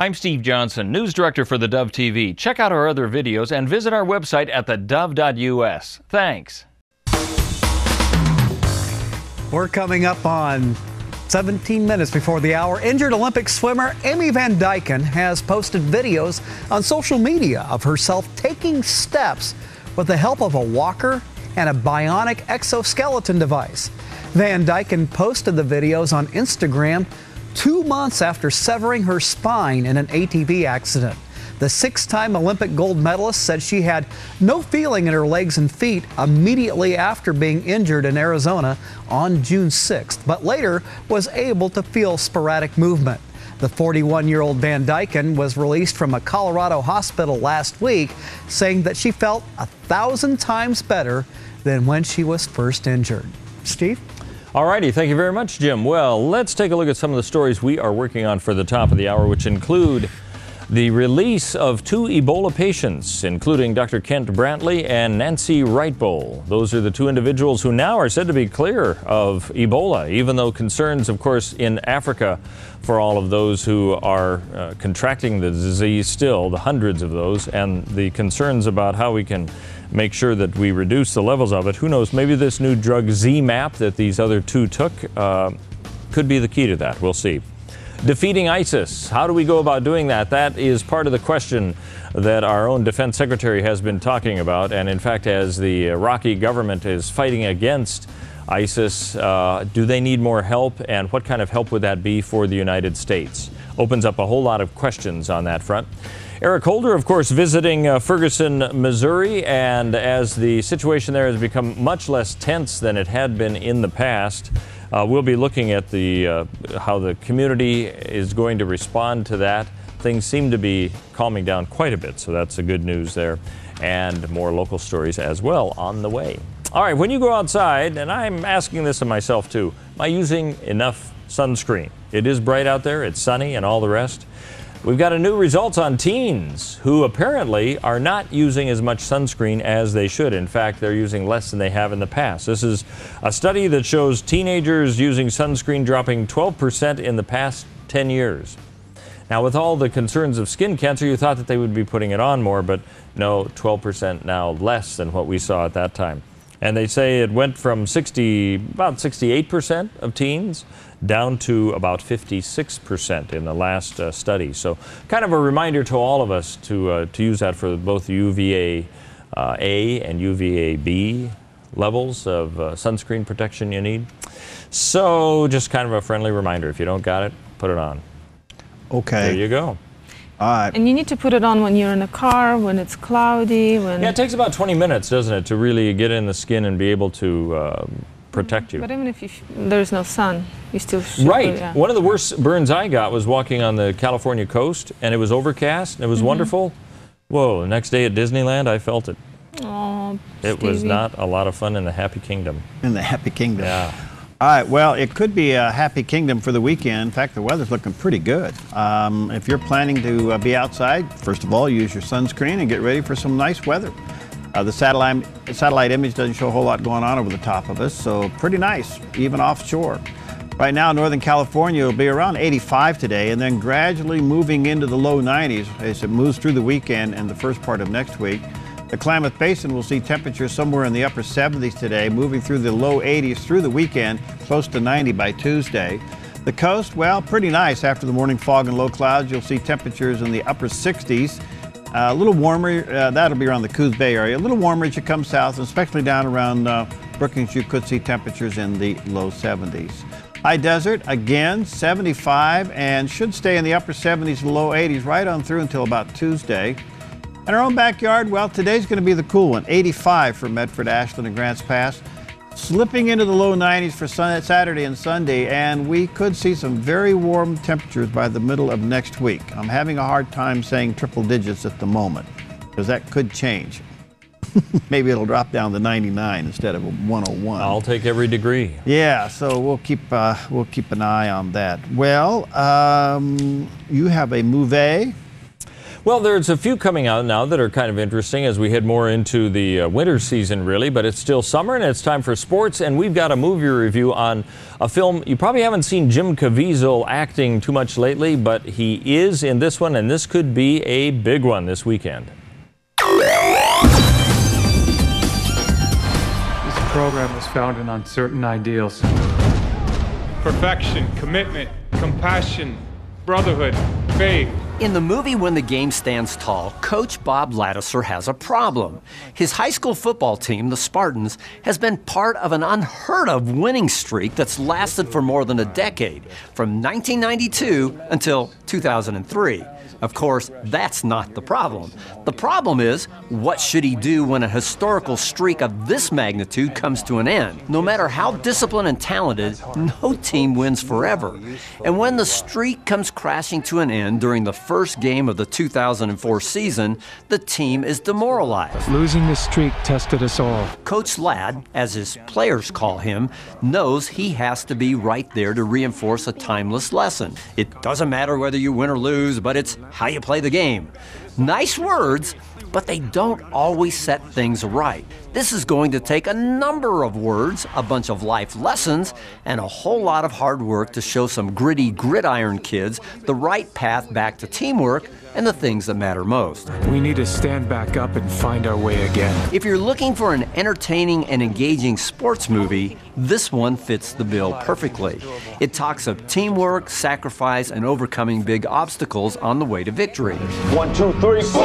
I'm Steve Johnson, News Director for theDove TV. Check out our other videos and visit our website at thedove.us. Thanks. We're coming up on 17 minutes before the hour. Injured Olympic swimmer Amy Van Dyken has posted videos on social media of herself taking steps with the help of a walker and a bionic exoskeleton device. Van Dyken posted the videos on Instagram 2 months after severing her spine in an ATV accident. The 6-time Olympic gold medalist said she had no feeling in her legs and feet immediately after being injured in Arizona on June 6th, but later was able to feel sporadic movement. The 41-year-old Van Dyken was released from a Colorado hospital last week, saying that she felt 1,000 times better than when she was first injured. Steve? All righty, thank you very much, Jim. Well, let's take a look at some of the stories we are working on for the top of the hour, which include the release of 2 Ebola patients, including Dr. Kent Brantley and Nancy Wrightbowl. Those are the 2 individuals who now are said to be clear of Ebola, even though concerns, of course, in Africa for all of those who are contracting the disease still, the hundreds of those, and the concerns about how we can make sure that we reduce the levels of it. Who knows, maybe this new drug ZMapp that these other 2 took could be the key to that. We'll see. Defeating ISIS. How do we go about doing that? That is part of the question that our own defense secretary has been talking about. And in fact, as the Iraqi government is fighting against ISIS, do they need more help? And what kind of help would that be for the United States? Opens up a whole lot of questions on that front. Eric Holder, of course, visiting Ferguson, Missouri, and as the situation there has become much less tense than it had been in the past, we'll be looking at how the community is going to respond to that. Things seem to be calming down quite a bit, so that's the good news there, and more local stories as well on the way. All right, when you go outside, and I'm asking this of myself too, am I using enough sunscreen? It is bright out there, it's sunny, and all the rest. We've got a new results on teens who apparently are not using as much sunscreen as they should. In fact, they're using less than they have in the past. This is a study that shows teenagers using sunscreen dropping 12% in the past 10 years. Now, with all the concerns of skin cancer, you thought that they would be putting it on more, but no, 12% now less than what we saw at that time. And they say it went from about 68% of teens down to about 56% in the last study. So kind of a reminder to all of us to use that for both UVA A and UVA B levels of sunscreen protection you need. So just kind of a friendly reminder. If you don't got it, put it on. Okay. There you go. And you need to put it on when you're in a car, when it's cloudy. Yeah, it takes about 20 minutes, doesn't it, to really get in the skin and be able to protect you. But even if there's no sun, you still should. Right. Yeah. One of the worst burns I got was walking on the California coast, and it was overcast, and it was wonderful. Whoa, the next day at Disneyland, I felt it. Oh, it was not a lot of fun in the Happy Kingdom. In the Happy Kingdom. Yeah. All right, well, it could be a happy kingdom for the weekend. In fact, the weather's looking pretty good. If you're planning to be outside, first of all, use your sunscreen and get ready for some nice weather. The satellite image doesn't show a whole lot going on over the top of us, so pretty nice, even offshore. Right now, Northern California will be around 85 today, and then gradually moving into the low 90s as it moves through the weekend and the first part of next week. The Klamath Basin will see temperatures somewhere in the upper 70s today, moving through the low 80s through the weekend, close to 90 by Tuesday. The coast, well, pretty nice after the morning fog and low clouds. You'll see temperatures in the upper 60s. A little warmer, that'll be around the Coos Bay area. A little warmer as you come south, especially down around Brookings, you could see temperatures in the low 70s. High desert, again, 75, and should stay in the upper 70s and low 80s right on through until about Tuesday. In our own backyard, well, today's going to be the cool one, 85 for Medford, Ashland, and Grants Pass. Slipping into the low 90s for Saturday and Sunday, and we could see some very warm temperatures by the middle of next week. I'm having a hard time saying triple digits at the moment, because that could change. Maybe it'll drop down to 99 instead of 101. I'll take every degree. Yeah, so we'll keep an eye on that. Well, you have a move. Well, there's a few coming out now that are kind of interesting as we head more into the winter season, really, but it's still summer and it's time for sports, and we've got a movie review on a film. You probably haven't seen Jim Caviezel acting too much lately, but he is in this one, and this could be a big one this weekend. This program was founded on certain ideals. Perfection, commitment, compassion, brotherhood, faith. In the movie When the Game Stands Tall, Coach Bob Ladouceur has a problem. His high school football team, the Spartans, has been part of an unheard of winning streak that's lasted for more than a decade, from 1992 until 2003. Of course, that's not the problem. The problem is, what should he do when a historical streak of this magnitude comes to an end? No matter how disciplined and talented, no team wins forever. And when the streak comes crashing to an end during the first game of the 2004 season, the team is demoralized. Losing this streak tested us all. Coach Ladd, as his players call him, knows he has to be right there to reinforce a timeless lesson. It doesn't matter whether you win or lose, but it's how you play the game. Nice words, but they don't always set things right. This is going to take a number of words, a bunch of life lessons, and a whole lot of hard work to show some gritty, gridiron kids the right path back to teamwork and the things that matter most. We need to stand back up and find our way again. If you're looking for an entertaining and engaging sports movie, this one fits the bill perfectly. It talks of teamwork, sacrifice, and overcoming big obstacles on the way to victory. 1, 2, 3, 4!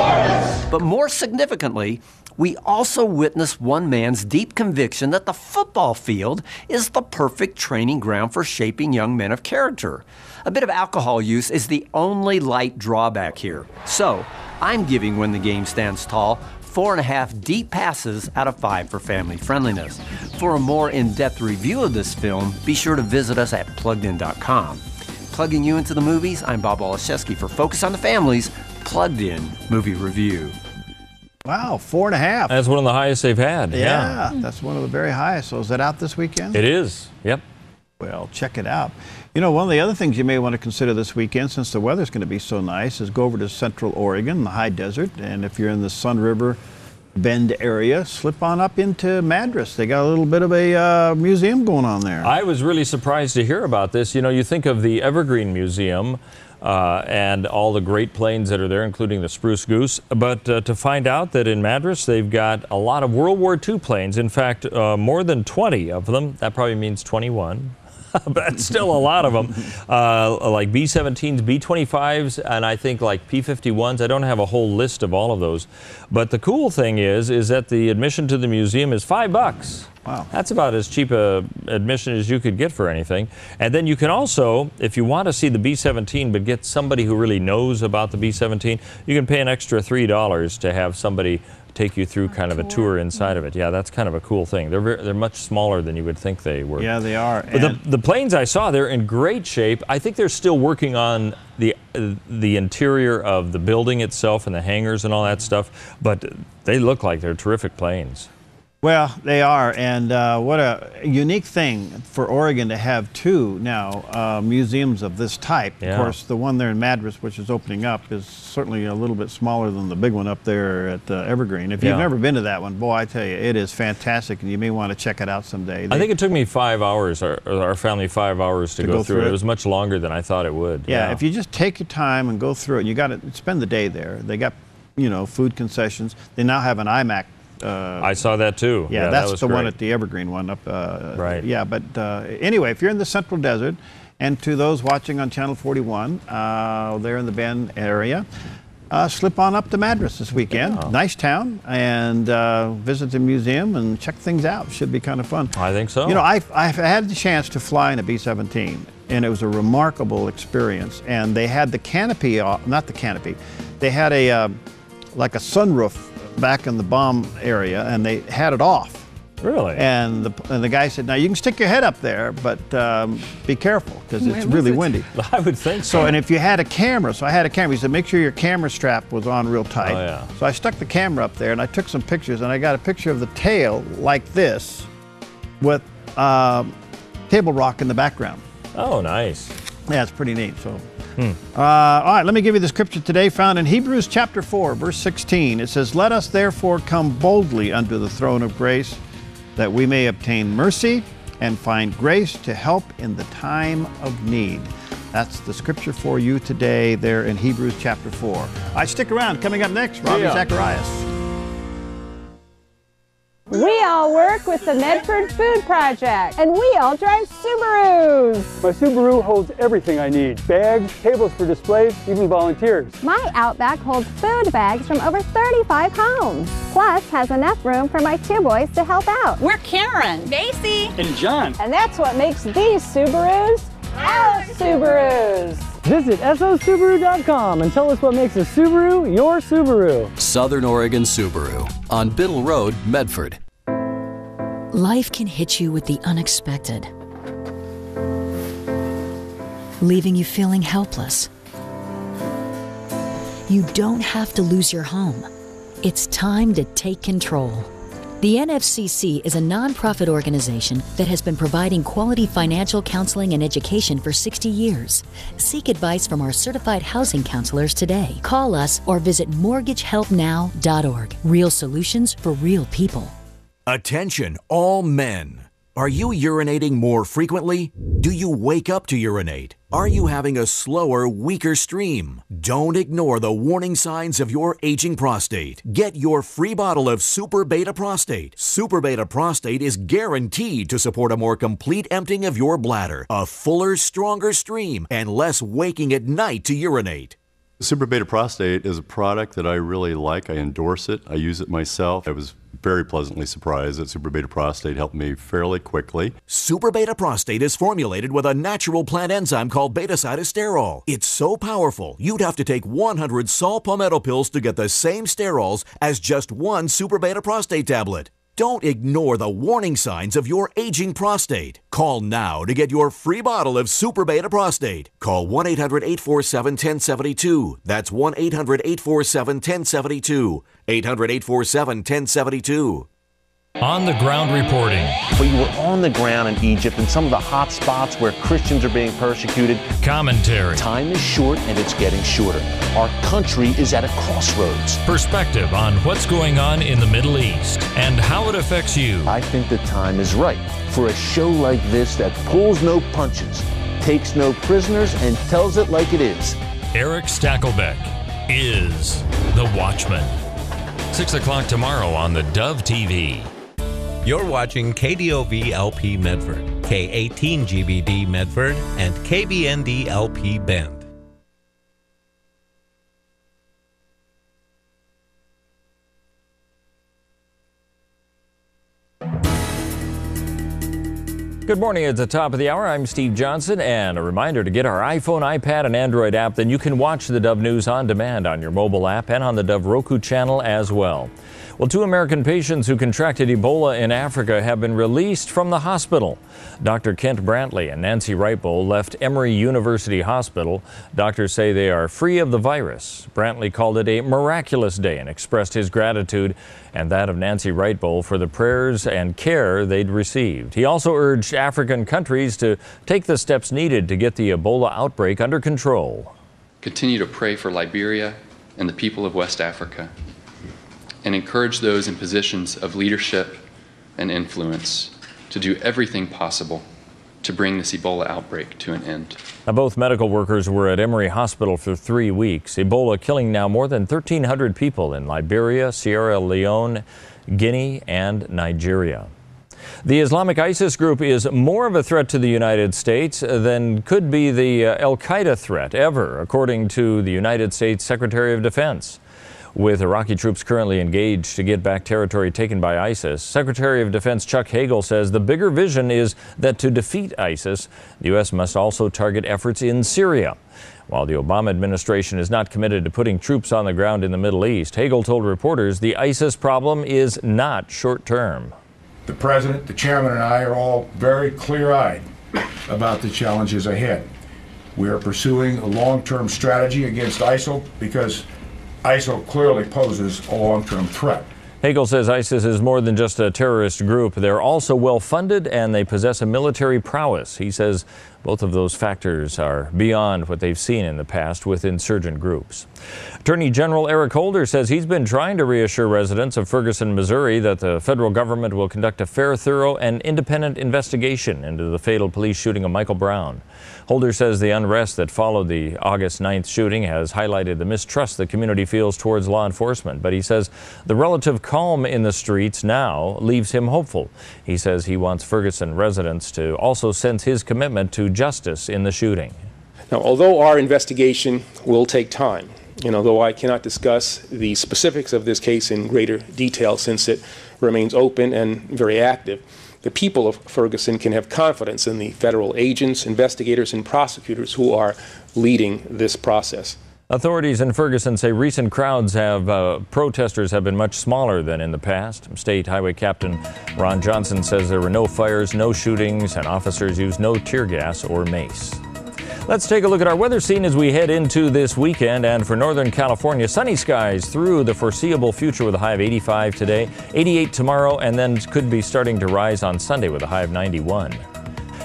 But more significantly, we also witness one man's deep conviction that the football field is the perfect training ground for shaping young men of character. A bit of alcohol use is the only light drawback here. So, I'm giving When the Game Stands Tall 4.5 deep passes out of 5 for family friendliness. For a more in-depth review of this film, be sure to visit us at PluggedIn.com. Plugging you into the movies, I'm Bob Waliszewski for Focus on the Family's Plugged In Movie Review. Wow, 4.5. That's one of the highest they've had. Yeah, that's one of the very highest. So is that out this weekend? It is, yep. Well, check it out. You know, one of the other things you may want to consider this weekend, since the weather's going to be so nice, is go over to Central Oregon, the high desert, and if you're in the Sun River Bend area, slip on up into Madras. They got a little bit of a museum going on there. I was really surprised to hear about this. You know, you think of the Evergreen Museum and all the great planes that are there, including the Spruce Goose, but to find out that in Madras they've got a lot of World War II planes. In fact, more than 20 of them. That probably means 21. But still a lot of them, like B-17s, B-25s, and I think like P-51s. I don't have a whole list of all of those. But the cool thing is that the admission to the museum is $5. Wow. That's about as cheap a admission as you could get for anything. And then you can also, if you want to see the B-17 but get somebody who really knows about the B-17, you can pay an extra $3 to have somebody take you through kind of a tour inside of it. Yeah, that's kind of a cool thing. They're much smaller than you would think they were. Yeah, they are. But the planes I saw, they're in great shape. I think they're still working on the interior of the building itself and the hangars and all that stuff, but they look like they're terrific planes. Well, they are, and what a unique thing for Oregon to have two now museums of this type. Yeah. Of course, the one there in Madras, which is opening up, is certainly a little bit smaller than the big one up there at Evergreen. If you've never been to that one, boy, I tell you, it is fantastic, and you may want to check it out someday. I think it took me 5 hours, or our family 5 hours to go through it. It was much longer than I thought it would. Yeah, if you just take your time and go through it, you got to spend the day there. They got, you know, food concessions. They now have an iMac. I saw that too. Yeah, that's the one at the Evergreen one up. Right. Yeah, but anyway, if you're in the Central Desert, and to those watching on Channel 41, there in the Bend area, slip on up to Madras this weekend. Yeah. Nice town, and visit the museum and check things out. Should be kind of fun. I think so. You know, I've had the chance to fly in a B-17, and it was a remarkable experience. And they had the canopy, not the canopy, they had a like a sunroof back in the bomb area, and they had it off. Really? And the guy said, now you can stick your head up there, but be careful, because it's really windy. I would think so. And if you had a camera, so I had a camera, he said, make sure your camera strap was on real tight. Oh, yeah. So I stuck the camera up there, and I took some pictures, and I got a picture of the tail like this with Table Rock in the background. Oh, nice. Yeah, it's pretty neat. So All right, let me give you the scripture today found in Hebrews chapter 4, verse 16. It says, "Let us therefore come boldly unto the throne of grace, that we may obtain mercy and find grace to help in the time of need." That's the scripture for you today there in Hebrews chapter 4. All right, stick around. Coming up next, Robbie Zacharias. We all work with the Medford Food Project, and we all drive Subarus. My Subaru holds everything I need. Bags, tables for displays, even volunteers. My Outback holds food bags from over 35 homes. Plus has enough room for my 2 boys to help out. We're Karen, Macy, And John. And that's what makes these Subarus our Subarus. Visit sosubaru.com and tell us what makes a Subaru your Subaru. Southern Oregon Subaru on Biddle Road, Medford. Life can hit you with the unexpected, leaving you feeling helpless. You don't have to lose your home. It's time to take control. The NFCC is a nonprofit organization that has been providing quality financial counseling and education for 60 years. Seek advice from our certified housing counselors today. Call us or visit mortgagehelpnow.org. Real solutions for real people. Attention, all men. Are you urinating more frequently? Do you wake up to urinate? Are you having a slower, weaker stream? Don't ignore the warning signs of your aging prostate. Get your free bottle of Super Beta Prostate. Super Beta Prostate is guaranteed to support a more complete emptying of your bladder, a fuller, stronger stream, and less waking at night to urinate. Super Beta Prostate is a product that I really like. I endorse it. I use it myself. I was very pleasantly surprised that Super Beta Prostate helped me fairly quickly. Super Beta Prostate is formulated with a natural plant enzyme called beta-cytosterol. It's so powerful, you'd have to take 100 saw palmetto pills to get the same sterols as just one Super Beta Prostate tablet. Don't ignore the warning signs of your aging prostate. Call now to get your free bottle of Super Beta Prostate. Call 1-800-847-1072. That's 1-800-847-1072. 800-847-1072. On the ground reporting. We were on the ground in Egypt in some of the hot spots where Christians are being persecuted. Commentary. Time is short and it's getting shorter. Our country is at a crossroads. Perspective on what's going on in the Middle East and how it affects you. I think the time is right for a show like this that pulls no punches, takes no prisoners, and tells it like it is. Eric Stakelbeck is The Watchman. 6 o'clock tomorrow on the Dove TV. You're watching KDOV LP Medford, K18 GBD Medford, and KBND LP Bend. Good morning. At the top of the hour, I'm Steve Johnson, and a reminder to get our iPhone, iPad, and Android app. Then you can watch the Dove News on demand on your mobile app and on the Dove Roku channel as well. Well, 2 American patients who contracted Ebola in Africa have been released from the hospital. Dr. Kent Brantley and Nancy Wrightbowl left Emory University Hospital. Doctors say they are free of the virus. Brantley called it a miraculous day and expressed his gratitude and that of Nancy Wrightbowl for the prayers and care they'd received. He also urged African countries to take the steps needed to get the Ebola outbreak under control. Continue to pray for Liberia and the people of West Africa, and encourage those in positions of leadership and influence to do everything possible to bring this Ebola outbreak to an end. Now, both medical workers were at Emory Hospital for 3 weeks. Ebola killing now more than 1,300 people in Liberia, Sierra Leone, Guinea, and Nigeria. The Islamic ISIS group is more of a threat to the United States than could be the Al-Qaeda threat ever, according to the United States Secretary of Defense. With Iraqi troops currently engaged to get back territory taken by ISIS, Secretary of Defense Chuck Hagel says the bigger vision is that to defeat ISIS, the U.S. must also target efforts in Syria. While the Obama administration is not committed to putting troops on the ground in the Middle East, Hagel told reporters the ISIS problem is not short-term. The President, the Chairman, and I are all very clear-eyed about the challenges ahead. We are pursuing a long-term strategy against ISIL because ISIL clearly poses a long-term threat. Hagel says ISIS is more than just a terrorist group. They're also well-funded and they possess a military prowess. He says Both of those factors are beyond what they've seen in the past with insurgent groups. Attorney General Eric Holder says he's been trying to reassure residents of Ferguson, Missouri that the federal government will conduct a fair, thorough, and independent investigation into the fatal police shooting of Michael Brown. Holder says the unrest that followed the August 9th shooting has highlighted the mistrust the community feels towards law enforcement, but he says the relative calm in the streets now leaves him hopeful. He says he wants Ferguson residents to also sense his commitment to justice in the shooting. Now, although our investigation will take time, and although I cannot discuss the specifics of this case in greater detail since it remains open and very active, the people of Ferguson can have confidence in the federal agents, investigators, and prosecutors who are leading this process. Authorities in Ferguson say recent protesters have been much smaller than in the past. State Highway Captain Ron Johnson says there were no fires, no shootings, and officers used no tear gas or mace. Let's take a look at our weather scene as we head into this weekend. And for Northern California, sunny skies through the foreseeable future with a high of 85 today, 88 tomorrow, and then could be starting to rise on Sunday with a high of 91.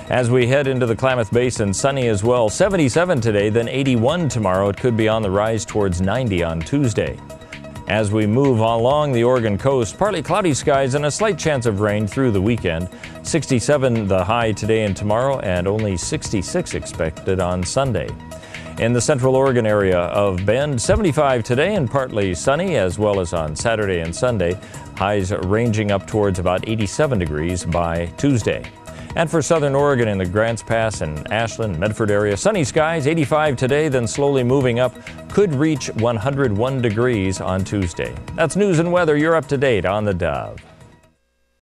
As we head into the Klamath Basin, sunny as well, 77 today, then 81 tomorrow. It could be on the rise towards 90 on Tuesday. As we move along the Oregon coast, partly cloudy skies and a slight chance of rain through the weekend. 67 the high today and tomorrow, and only 66 expected on Sunday. In the central Oregon area of Bend, 75 today and partly sunny, as well as on Saturday and Sunday. Highs ranging up towards about 87 degrees by Tuesday. And for southern Oregon in the Grants Pass and Ashland, Medford area, sunny skies, 85 today, then slowly moving up, could reach 101 degrees on Tuesday. That's news and weather. You're up to date on the Dove.